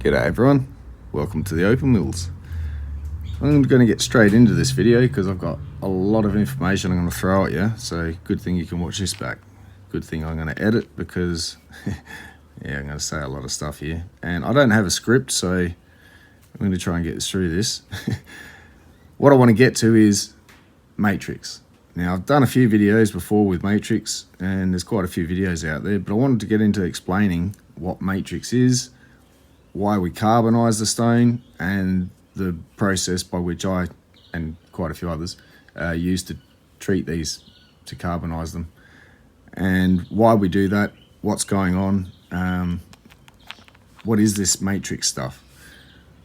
G'day everyone, welcome to the Opal Mills. I'm going to get straight into this video because I've got a lot of information I'm going to throw at you, so good thing you can watch this back. Good thing I'm going to edit because yeah, I'm going to say a lot of stuff here and I don't have a script, so I'm going to try and get through this. What I want to get to is matrix. Now I've done a few videos before with matrix and there's quite a few videos out there, but I wanted to get into explaining what matrix is, why we carbonize the stone, and the process by which I and quite a few others use to treat these to carbonize them, and why we do that, what's going on, what is this matrix stuff.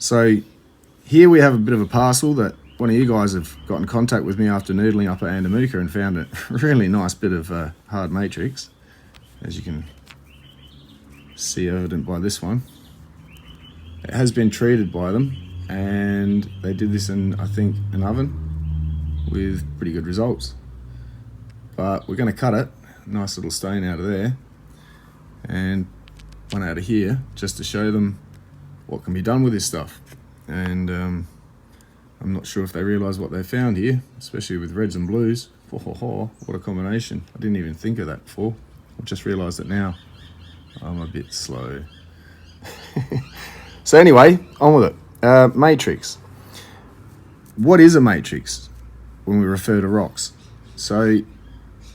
So here we have a bit of a parcel that one of you guys have got in contact with me after noodling up at Andamooka and found a really nice bit of hard matrix, as you can see evident by this one. It has been treated by them and they did this in, I think, an oven with pretty good results. But we're going to cut it, nice little stone out of there and one out of here, just to show them what can be done with this stuff. And I'm not sure if they realise what they found here, especially with reds and blues. What a combination. I didn't even think of that before. I've just realised it now. I'm a bit slow. So anyway, on with it. Matrix. What is a matrix when we refer to rocks? So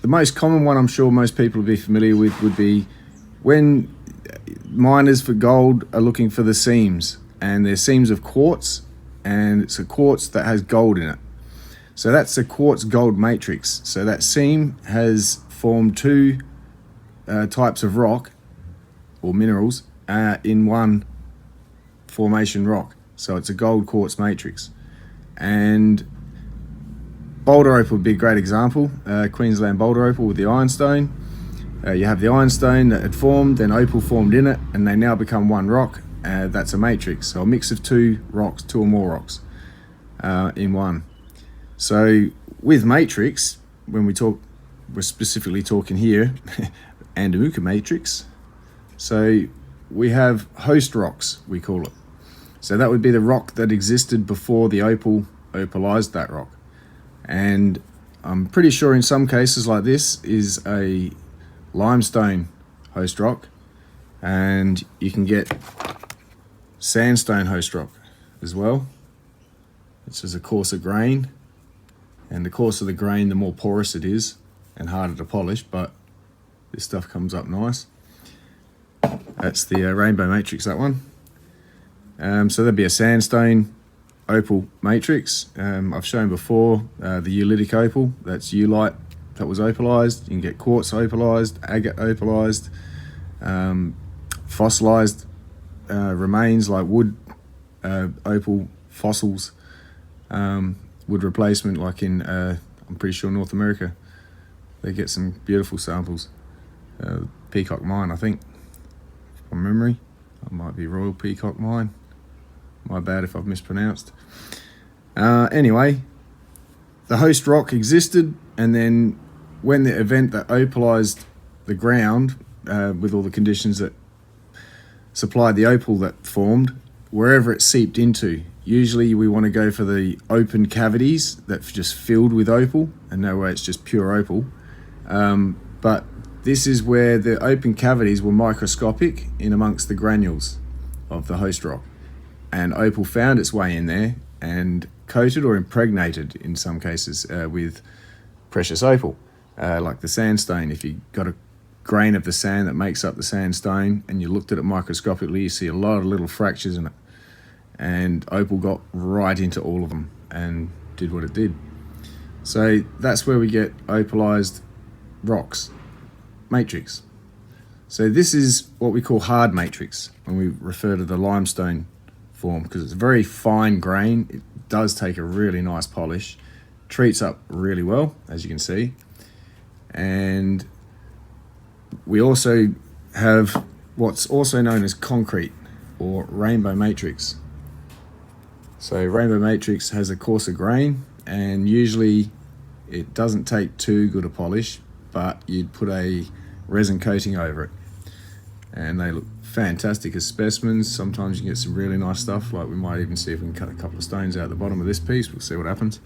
the most common one I'm sure most people will be familiar with would be when miners for gold are looking for the seams, and they're seams of quartz, and it's a quartz that has gold in it. So that's a quartz gold matrix. So that seam has formed two types of rock or minerals in one formation rock. So it's a gold quartz matrix. And boulder opal would be a great example. Queensland boulder opal with the ironstone. You have the ironstone that had formed, then opal formed in it, and they now become one rock. That's a matrix. So a mix of two rocks, two or more rocks in one. So with matrix, when we talk, we're specifically talking here Andamooka matrix. So we have host rocks, we call it. So that would be the rock that existed before the opal opalized that rock. And I'm pretty sure in some cases like this is a limestone host rock, and you can get sandstone host rock as well. This is a coarser grain, and the coarser the grain, the more porous it is and harder to polish, but this stuff comes up nice. That's the rainbow matrix, that one. So there'd be a sandstone opal matrix. I've shown before the eulite opal, that's eulite that was opalized. You can get quartz opalized, agate opalized, fossilized remains like wood, opal fossils, wood replacement, like in I'm pretty sure North America. They get some beautiful samples. Peacock Mine, I think, from memory. It might be Royal Peacock Mine. My bad if I've mispronounced. Anyway, the host rock existed, and then when the event that opalized the ground with all the conditions that supplied the opal that formed, wherever it seeped into, usually we want to go for the open cavities that just filled with opal, and no way it's just pure opal. But this is where the open cavities were microscopic in amongst the granules of the host rock. And opal found its way in there and coated or impregnated, in some cases, with precious opal, like the sandstone. If you got a grain of the sand that makes up the sandstone and you looked at it microscopically, you see a lot of little fractures in it. And opal got right into all of them and did what it did. So that's where we get opalized rocks, matrix. So this is what we call hard matrix when we refer to the limestone form, because it's a very fine grain. It does take a really nice polish, treats up really well, as you can see. And we also have what's also known as concrete or rainbow matrix. So rainbow matrix has a coarser grain, and usually it doesn't take too good a polish, but you'd put a resin coating over it. and they look fantastic as specimens. Sometimes you can get some really nice stuff, like we might even see if we can cut a couple of stones out the bottom of this piece. We'll see what happens.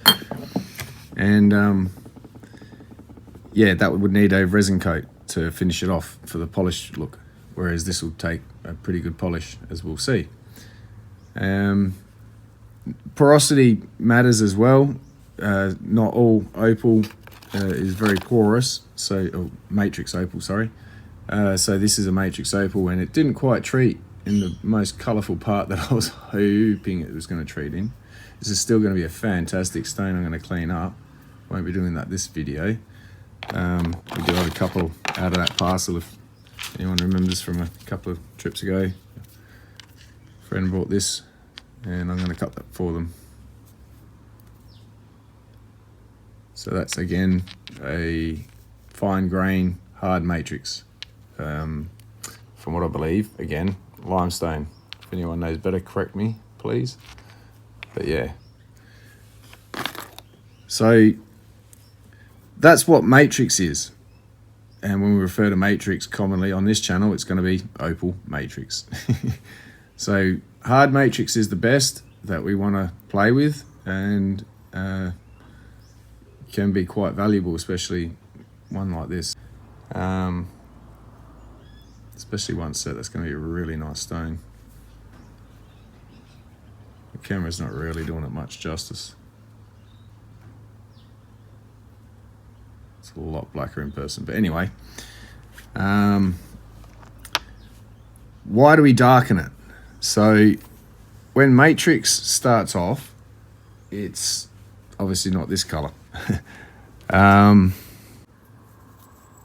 And yeah, that would need a resin coat to finish it off for the polished look, whereas this will take a pretty good polish, as we'll see. Porosity matters as well. Not all opal is very porous, so matrix opal, sorry. So this is a matrix opal, and it didn't quite treat in the most colourful part that I was hoping it was going to treat in. This is still going to be a fantastic stone I'm going to clean up. Won't be doing that this video. We do have a couple out of that parcel if anyone remembers from a couple of trips ago. A friend bought this, and I'm going to cut that for them. So that's again a fine grain hard matrix, from what I believe, again limestone. If anyone knows better, correct me please. But yeah, so that's what matrix is, and when we refer to matrix commonly on this channel, it's going to be opal matrix. So hard matrix is the best that we want to play with, and can be quite valuable, especially one like this. Especially one set that's going to be a really nice stone. The camera's not really doing it much justice. It's a lot blacker in person, but anyway. Why do we darken it? So when matrix starts off, it's obviously not this color.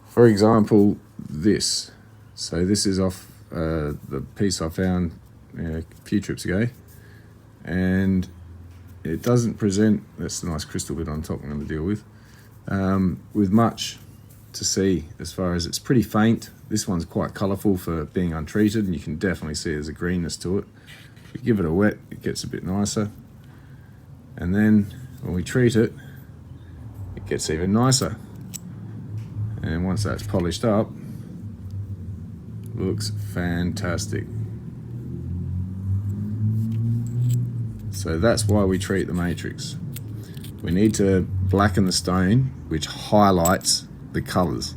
For example, this. So this is off the piece I found a few trips ago, and it doesn't present, that's a nice crystal bit on top I'm going to deal with much to see, as far as it's pretty faint. This one's quite colourful for being untreated, and you can definitely see there's a greenness to it. If we give it a wet, it gets a bit nicer, and then when we treat it, it gets even nicer. And once that's polished up, looks fantastic. So that's why we treat the matrix. We need to blacken the stone, which highlights the colors.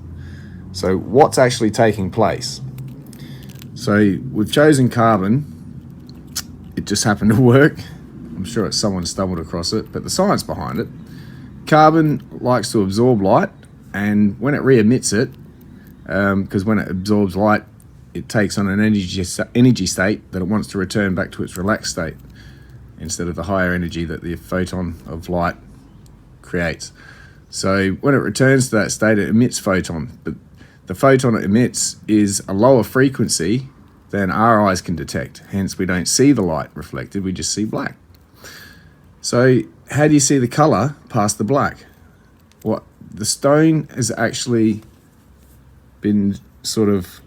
So what's actually taking place? So we've chosen carbon. It just happened to work. I'm sure it's someone stumbled across it, but the science behind it. Carbon likes to absorb light, and when it re-emits it, because when it absorbs light, it takes on an energy state that it wants to return back to its relaxed state, instead of the higher energy that the photon of light creates. So when it returns to that state, it emits photon, but the photon it emits is a lower frequency than our eyes can detect. Hence, we don't see the light reflected, we just see black. So how do you see the color past the black? What the stone has actually been sort of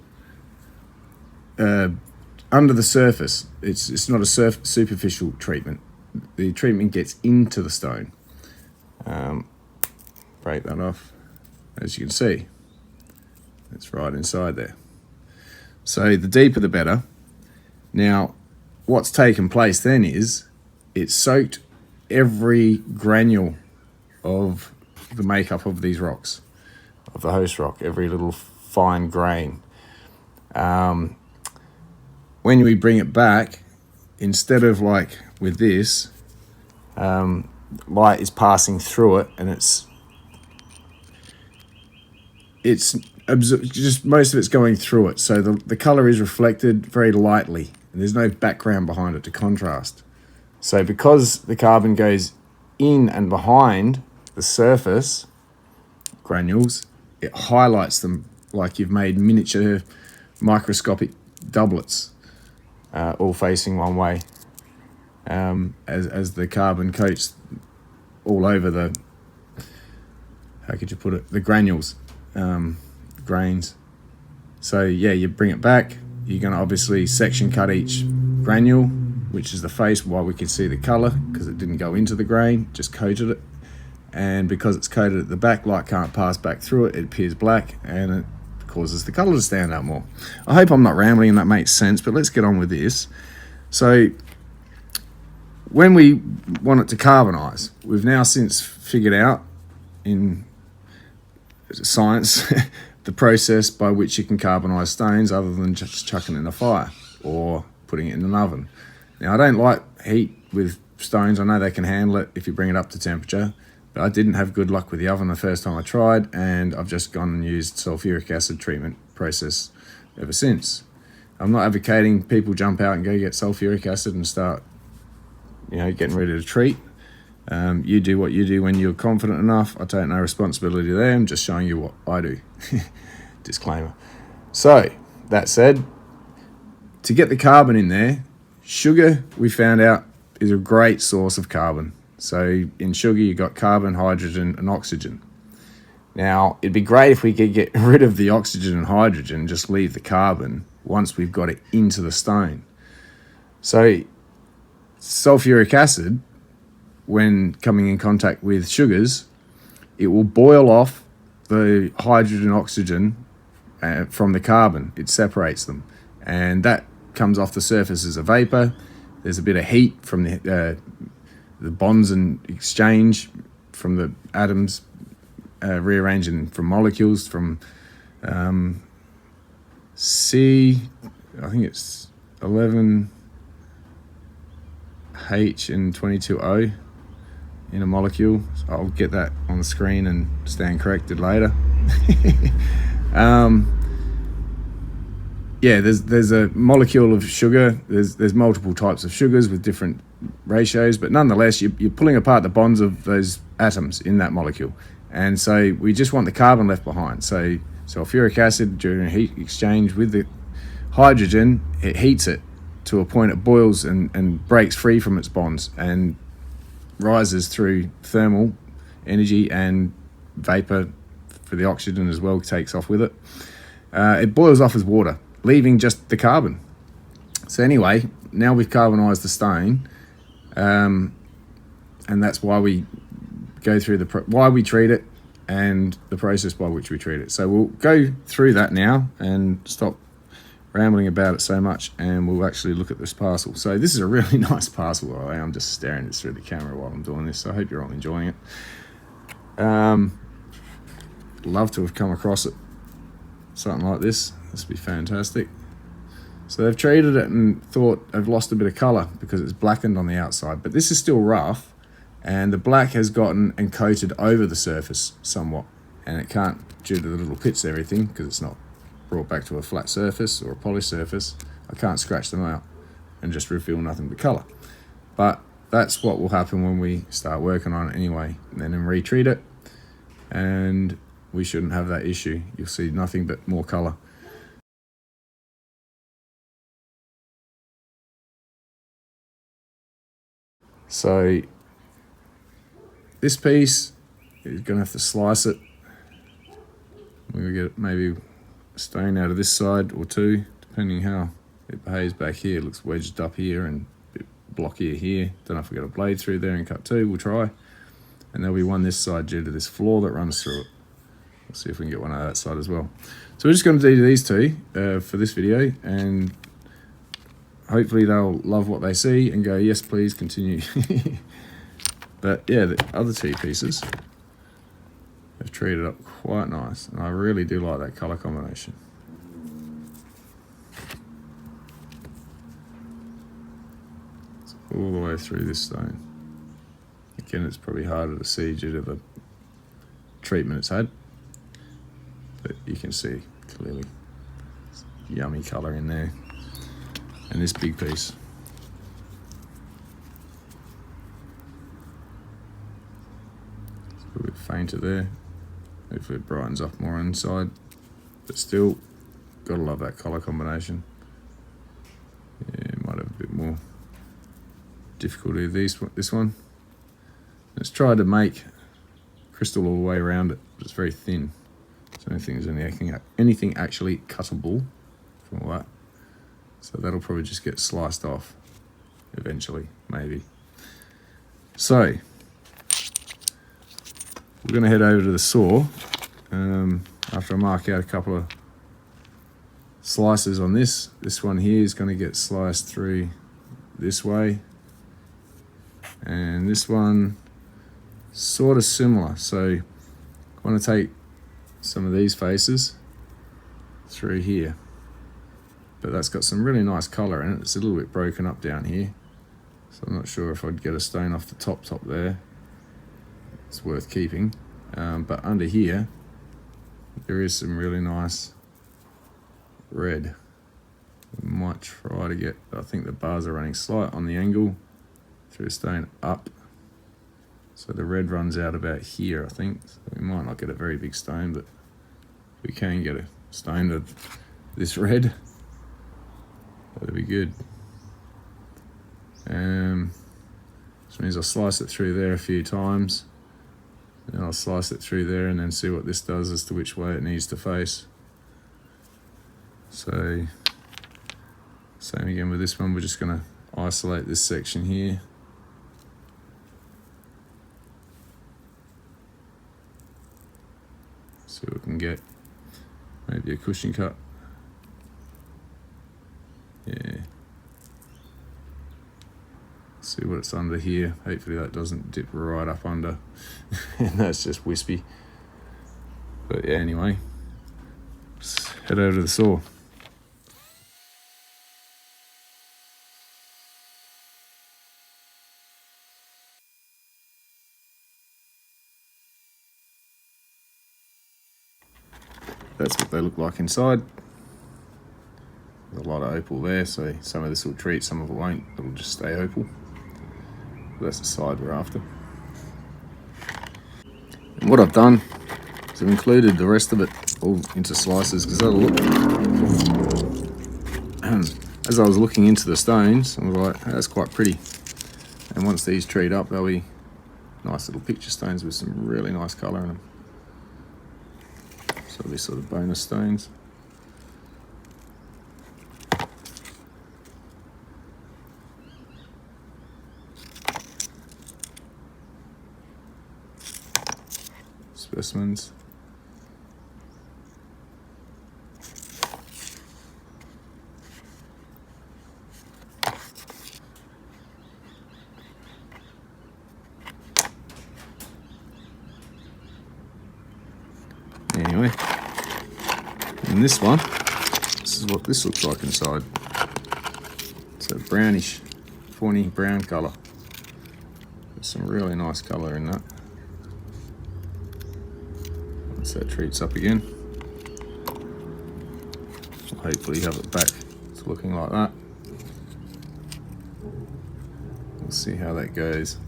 under the surface. It's not a superficial treatment. The treatment gets into the stone. Break that off. As you can see, it's right inside there. So the deeper the better. Now, what's taken place then is it's soaked every granule of the makeup of these rocks, of the host rock, every little fine grain. When we bring it back, instead of like with this, light is passing through it, and it's just most of it's going through it, so the color is reflected very lightly, and there's no background behind it to contrast. So because the carbon goes in and behind the surface granules, it highlights them like you've made miniature microscopic doublets, all facing one way, as the carbon coats all over the, how could you put it, the granules, grains. So yeah, you bring it back, you're going to obviously section cut each granule, which is the face, while we can see the color, because it didn't go into the grain, just coated it. And because it's coated at the back, light can't pass back through it, it appears black, and causes the colour to stand out more. I hope I'm not rambling and that makes sense, but let's get on with this. So when we want it to carbonise, we've now since figured out in science the process by which you can carbonise stones other than just chucking it in a fire or putting it in an oven. Now, I don't like heat with stones. I know they can handle it if you bring it up to temperature, but I didn't have good luck with the oven the first time I tried, and I've just gone and used sulfuric acid treatment process ever since. I'm not advocating people jump out and go get sulfuric acid and start, getting ready to treat. You do what you do when you're confident enough. I take no responsibility there. I'm just showing you what I do. Disclaimer. So, that said, to get the carbon in there, sugar, we found out, is a great source of carbon. So in sugar, you've got carbon, hydrogen, and oxygen. Now, it'd be great if we could get rid of the oxygen and hydrogen and just leave the carbon once we've got it into the stone. So sulfuric acid, when coming in contact with sugars, it will boil off the hydrogen and oxygen from the carbon. It separates them, and that comes off the surface as a vapor. There's a bit of heat from the bonds and exchange from the atoms rearranging from molecules from C, I think it's 11H and 22O in a molecule. So I'll get that on the screen and stand corrected later. There's a molecule of sugar. There's multiple types of sugars with different ratios, but nonetheless, you're pulling apart the bonds of those atoms in that molecule. And so we just want the carbon left behind. So sulfuric acid, during heat exchange with the hydrogen, it heats it to a point it boils and breaks free from its bonds and rises through thermal energy, and vapor for the oxygen as well takes off with it. It boils off as water, leaving just the carbon. So anyway, now we've carbonised the stone, and that's why we go through why we treat it and the process by which we treat it. So we'll go through that now and stop rambling about it so much, and we'll actually look at this parcel. So this is a really nice parcel, by the way. I'm just staring through the camera while I'm doing this, so I hope you're all enjoying it. Love to have come across it, something like this. This would be fantastic. So they've treated it and thought they've lost a bit of colour because it's blackened on the outside, but this is still rough, and the black has gotten and coated over the surface somewhat, and it can't, due to the little pits and everything, because it's not brought back to a flat surface or a polished surface, I can't scratch them out and just reveal nothing but colour. But that's what will happen when we start working on it anyway, and then retreat it, and we shouldn't have that issue. You'll see nothing but more colour. So this piece is going to have to slice it. We're going to get maybe a stone out of this side or two, depending how it behaves back here. It looks wedged up here and a bit blockier here. Don't know if we got a blade through there and cut two. We'll try. And there'll be one this side due to this floor that runs through it. We'll see if we can get one out of that side as well. So we're just going to do these two for this video, and hopefully they'll love what they see and go, yes, please continue. But yeah, the other two pieces have treated up quite nice, and I really do like that colour combination. It's all the way through this stone. Again, it's probably harder to see due to the treatment it's had, but you can see clearly it's yummy colour in there. And this big piece, it's a bit fainter there. Hopefully it brightens up more inside, but still, gotta love that colour combination. Yeah, might have a bit more difficulty with this one. Let's try to make crystal all the way around it, but it's very thin. So I don't think there's anything actually cuttable from all that. So that'll probably just get sliced off eventually, maybe. So we're going to head over to the saw after I mark out a couple of slices on this. This one here is going to get sliced through this way, and this one sort of similar. So I want to take some of these faces through here, but that's got some really nice colour in it. It's a little bit broken up down here, so I'm not sure if I'd get a stone off the top there. It's worth keeping, but under here there is some really nice red. We might try to get, I think the bars are running slight on the angle, through a stone up, so the red runs out about here, I think. So we might not get a very big stone, but we can get a stone of this red, that'd be good. Which means I'll slice it through there a few times, and I'll slice it through there and then see what this does as to which way it needs to face. So same again with this one, we're just going to isolate this section here. See what we can get, maybe a cushion cut. Yeah. See what it's under here. Hopefully that doesn't dip right up under. And that's just wispy. But yeah, anyway, let's head over to the saw. That's what they look like inside. There's a lot of opal there, so some of this will treat, some of it won't. It'll just stay opal. But that's the side we're after. And what I've done is I've included the rest of it all into slices, because that'll look. As I was looking into the stones, I was like, oh, that's quite pretty. And once these treat up, they'll be nice little picture stones with some really nice colour in them. So these sort of bonus stones. Specimens. Anyway, and this one, this is what this looks like inside. It's a brownish, fawny brown colour. There's some really nice colour in that. Once that treats up again, we'll hopefully have it back to looking like that. We'll see how that goes.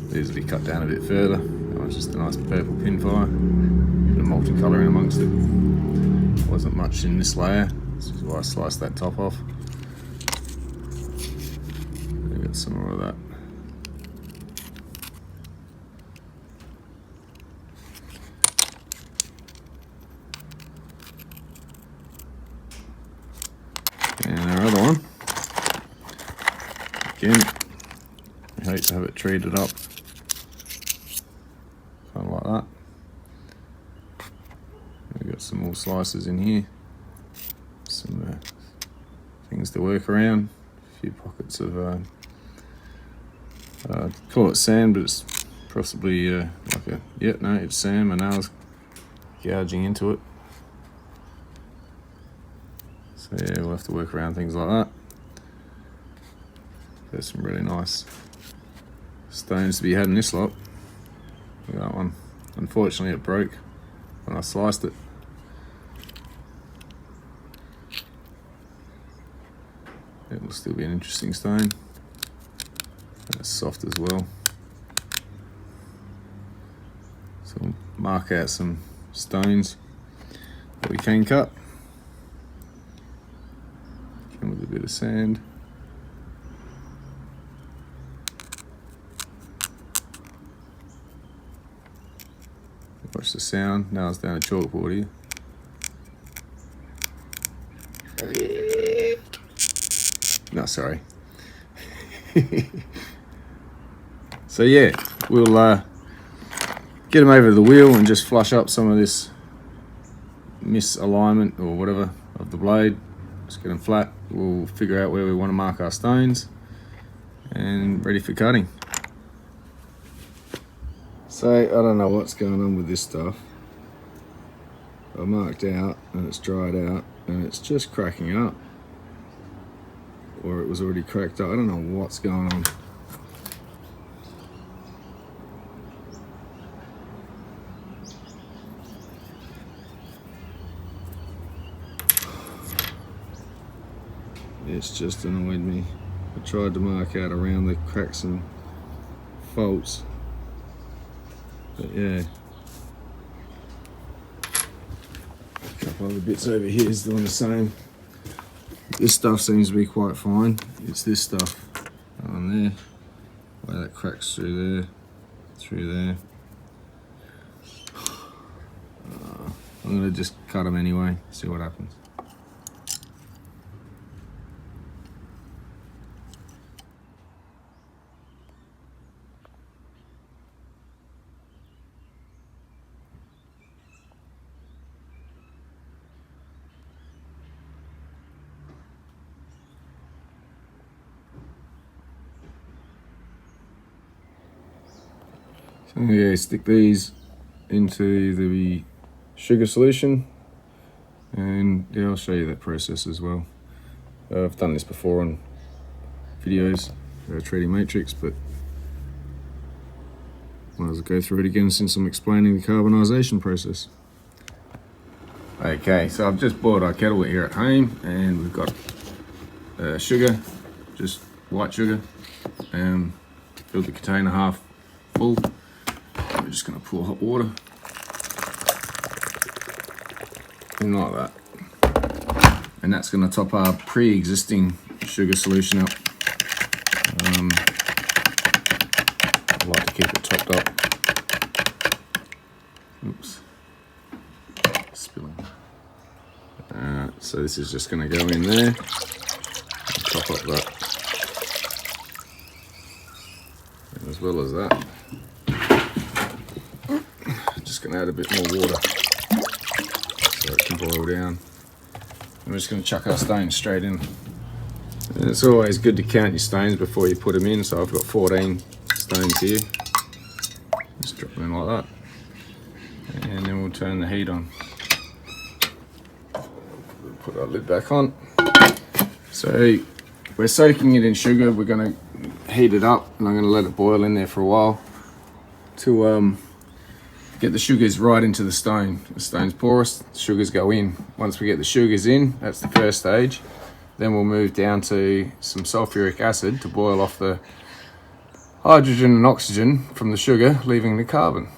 These will be cut down a bit further. That one's just a nice purple pinfire, bit of multicolour in amongst it. Wasn't much in this layer, this is why I sliced that top off. We got some more of that. And our other one, again, I hate to have it treated up. Kind of like that. We've got some more slices in here. Some things to work around. A few pockets of, call it sand, but it's possibly like a, yep, no, it's sand. My nail's gouging into it. So yeah, we'll have to work around things like that. There's some really nice stones to be had in this lot. Look at that one. Unfortunately it broke when I sliced it. It will still be an interesting stone. And it's soft as well. So we'll mark out some stones that we can cut. Come with a bit of sand. Watch the sound. Now it's down a chalkboard here. No, sorry. So yeah, we'll get them over the wheel and just flush up some of this misalignment or whatever of the blade. Just get them flat. We'll figure out where we want to mark our stones and ready for cutting. So I don't know what's going on with this stuff. I marked out and it's dried out and it's just cracking up, or it was already cracked up. I don't know what's going on. It's just annoyed me. I tried to mark out around the cracks and faults, but yeah. A couple other bits over here is doing the same. This stuff seems to be quite fine. It's this stuff on there, where that cracks through there. I'm gonna just cut them anyway, see what happens. So yeah, stick these into the sugar solution, and yeah, I'll show you that process as well. I've done this before on videos treating matrix, but might as well go through it again since I'm explaining the carbonisation process. Okay, so I've just boiled our kettle here at home, and we've got sugar, just white sugar, filled the container half full. We're just going to pour hot water in like that, and that's going to top our pre-existing sugar solution up. I like to keep it topped up. Oops, spilling. So this is just going to go in there and top up that, and as well as that, just going to add a bit more water so it can boil down. I'm just going to chuck our stones straight in. And it's always good to count your stones before you put them in, so I've got 14 stones here. Just drop them in like that, and then we'll turn the heat on. Put our lid back on. So we're soaking it in sugar. We're going to heat it up, and I'm going to let it boil in there for a while to get the sugars right into the stone. The stone's porous, the sugars go in. Once we get the sugars in, that's the first stage. Then we'll move down to some sulfuric acid to boil off the hydrogen and oxygen from the sugar, leaving the carbon.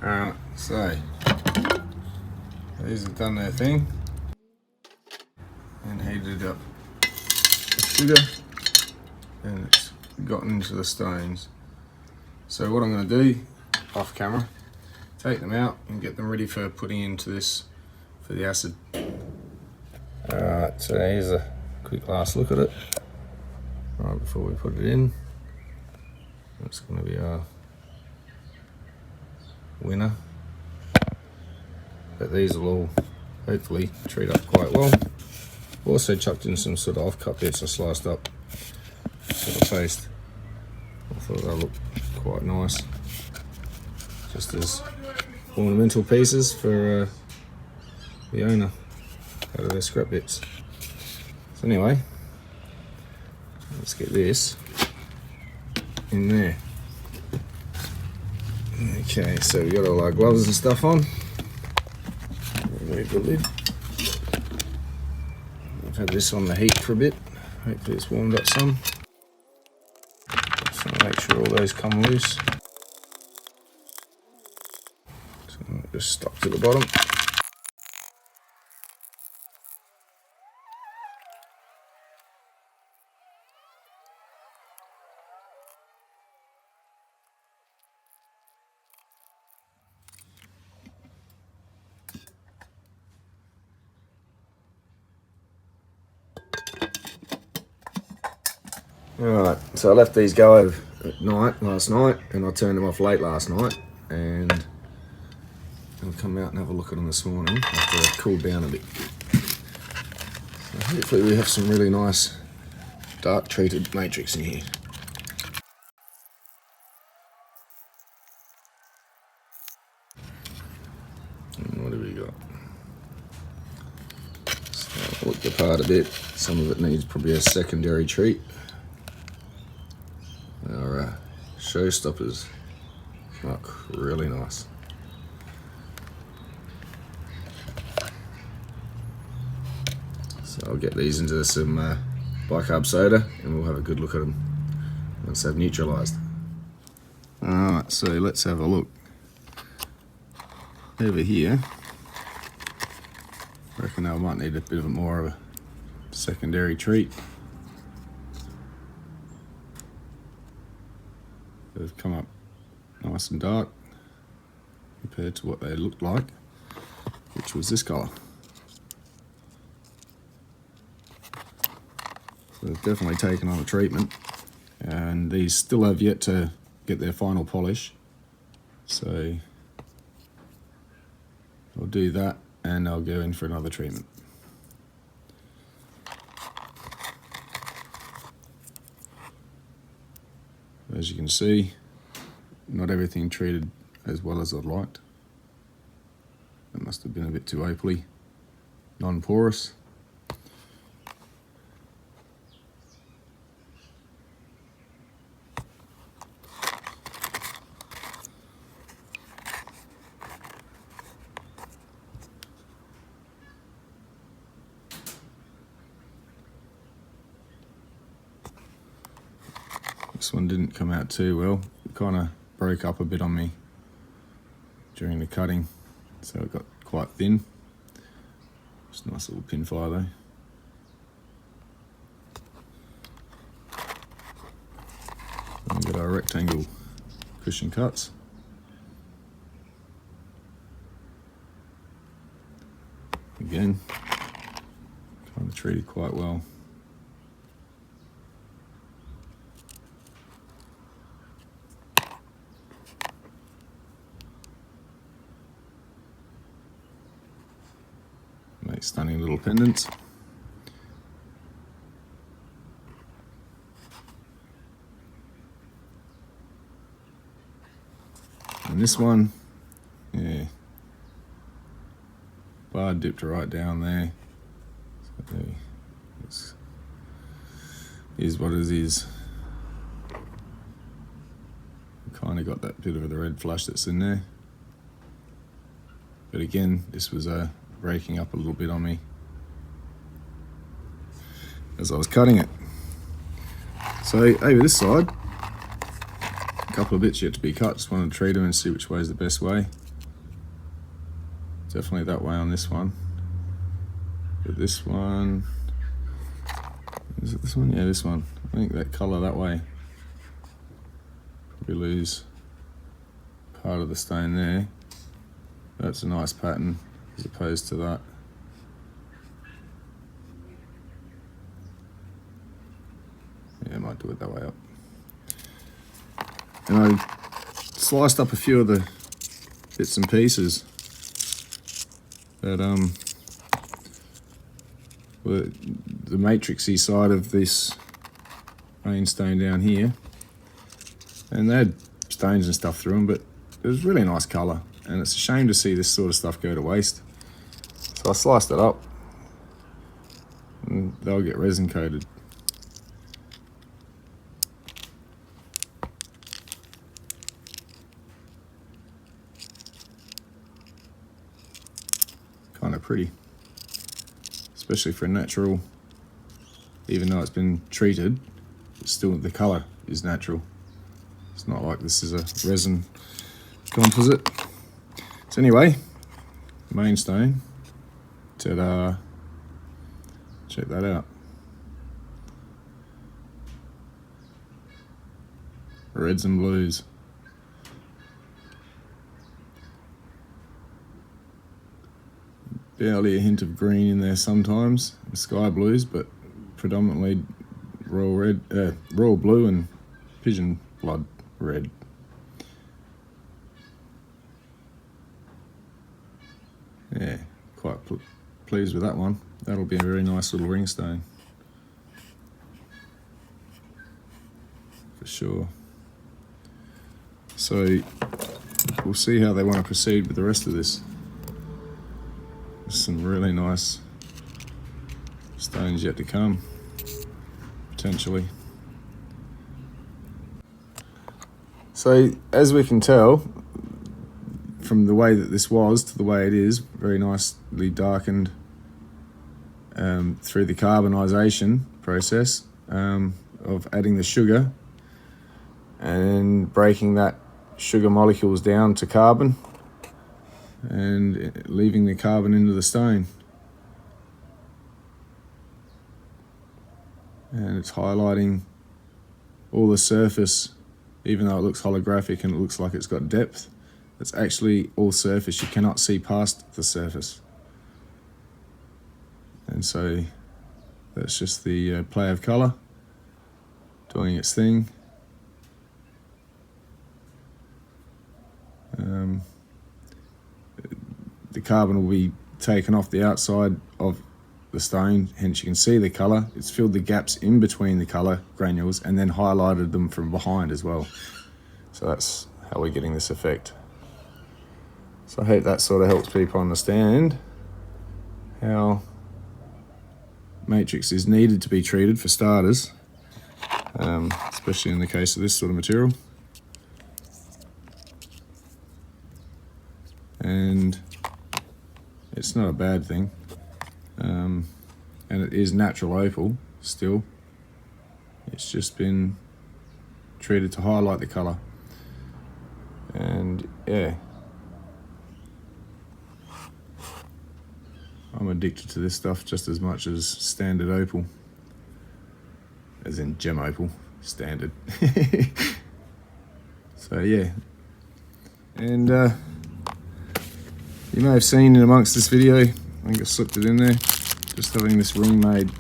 Alright, so these have done their thing and heated up the sugar, and it's gotten into the stones. So what I'm going to do off camera, take them out and get them ready for putting into this for the acid. Alright, so here's a quick last look at it right before we put it in. That's going to be our winner. But these will all hopefully treat up quite well. Also chucked in some sort of off-cut bits I sliced up for the paste. I thought they looked quite nice, just as ornamental pieces for the owner out of their scrap bits. So anyway, let's get this in there. Okay, so we got all our gloves and stuff on. Remove the lid. I've had this on the heat for a bit. Hopefully it's warmed up some. So make sure all those come loose. So just stuck to the bottom. Alright, so I left these go over at night last night, and I turned them off late last night, and I'll come out and have a look at them this morning after they've cooled down a bit. So hopefully we have some really nice dark treated matrix in here. And what have we got? So I've looked apart a bit. Some of it needs probably a secondary treat. Our showstoppers look really nice. So I'll get these into some bicarb soda and we'll have a good look at them once they've neutralised. Alright, so let's have a look. Over here, I reckon I might need a bit of more of a secondary treat. They've come up nice and dark compared to what they looked like, which was this colour. So they've definitely taken on a treatment, and these still have yet to get their final polish. So I'll do that and I'll go in for another treatment. As you can see, not everything treated as well as I'd liked. It must have been a bit too opaly, non-porous. This one didn't come out too well. It kind of broke up a bit on me during the cutting, so it got quite thin. Just a nice little pin fire though. And we've got our rectangle cushion cuts. Again, kind of treated quite well. Make stunning little pendants. And this one, yeah, bar dipped right down there. So it's is what it is. Kind of got that bit of the red flush that's in there. But again, this was breaking up a little bit on me as I was cutting it. So over this side, a couple of bits yet to be cut. Just wanted to treat them and see which way is the best way. Definitely that way on this one. But this one, is it this one? Yeah, this one. I think that colour that way. Probably lose part of the stone there. That's a nice pattern as opposed to that. Yeah, I might do it that way up. And I sliced up a few of the bits and pieces that were the matrixy side of this rain stone down here, and they had stones and stuff through them, but it was really nice colour, and it's a shame to see this sort of stuff go to waste. So I sliced it up and they'll get resin coated. Kind of pretty, especially for a natural, even though it's been treated, it's still the colour is natural. It's not like this is a resin composite. So anyway, main stone, ta-da, check that out. Reds and blues. Barely a hint of green in there sometimes, sky blues, but predominantly royal blue and pigeon blood red. Yeah, quite pleased with that one. That'll be a very nice little ring stone for sure. So we'll see how they want to proceed with the rest of this. There's some really nice stones yet to come, potentially. So as we can tell, from the way that this was to the way it is, very nicely darkened through the carbonisation process of adding the sugar and breaking that sugar molecules down to carbon and leaving the carbon into the stone. And it's highlighting all the surface, even though it looks holographic and it looks like it's got depth. It's actually all surface. You cannot see past the surface. And so that's just the play of colour doing its thing. The carbon will be taken off the outside of the stone, hence you can see the colour. It's filled the gaps in between the colour granules and then highlighted them from behind as well. So that's how we're getting this effect. So I hope that sort of helps people understand how matrix is needed to be treated for starters, especially in the case of this sort of material. And it's not a bad thing, and it is natural opal still. It's just been treated to highlight the colour. And yeah, I'm addicted to this stuff just as much as standard opal, as in gem opal, standard. So yeah, and you may have seen in amongst this video, I think I slipped it in there, just having this ring made.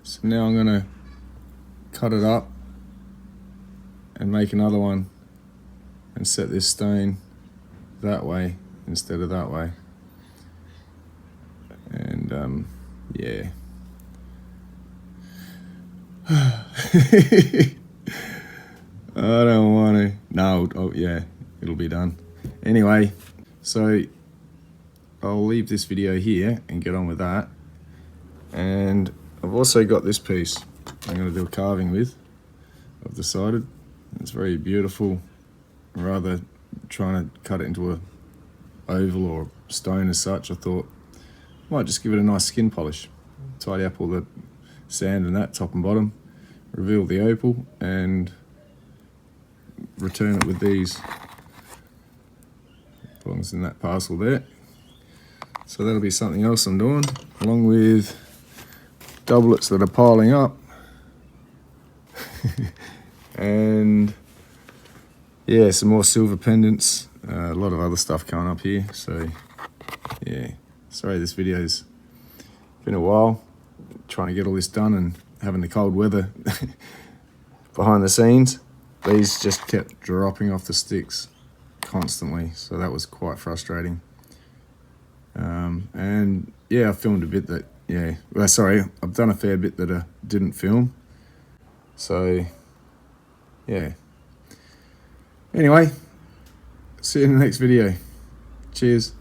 So now I'm going to cut it up and make another one and set this stone that way instead of that way. And yeah. I don't want to. No, oh yeah, it'll be done. Anyway, so I'll leave this video here and get on with that. And I've also got this piece I'm going to do a carving with. I've decided it's very beautiful. Rather trying to cut it into a oval or stone as such, I thought I might just give it a nice skin polish. Tidy up all the sand and that top and bottom, reveal the opal, and return it with these. Belongs in that parcel there. So that'll be something else I'm doing, along with doublets that are piling up. And yeah, some more silver pendants, a lot of other stuff coming up here. So yeah, sorry this video's been a while, trying to get all this done and having the cold weather behind the scenes. These just kept dropping off the sticks constantly, so that was quite frustrating. And yeah, I filmed a bit that, I've done a fair bit that I didn't film. So yeah. Anyway, see you in the next video. Cheers.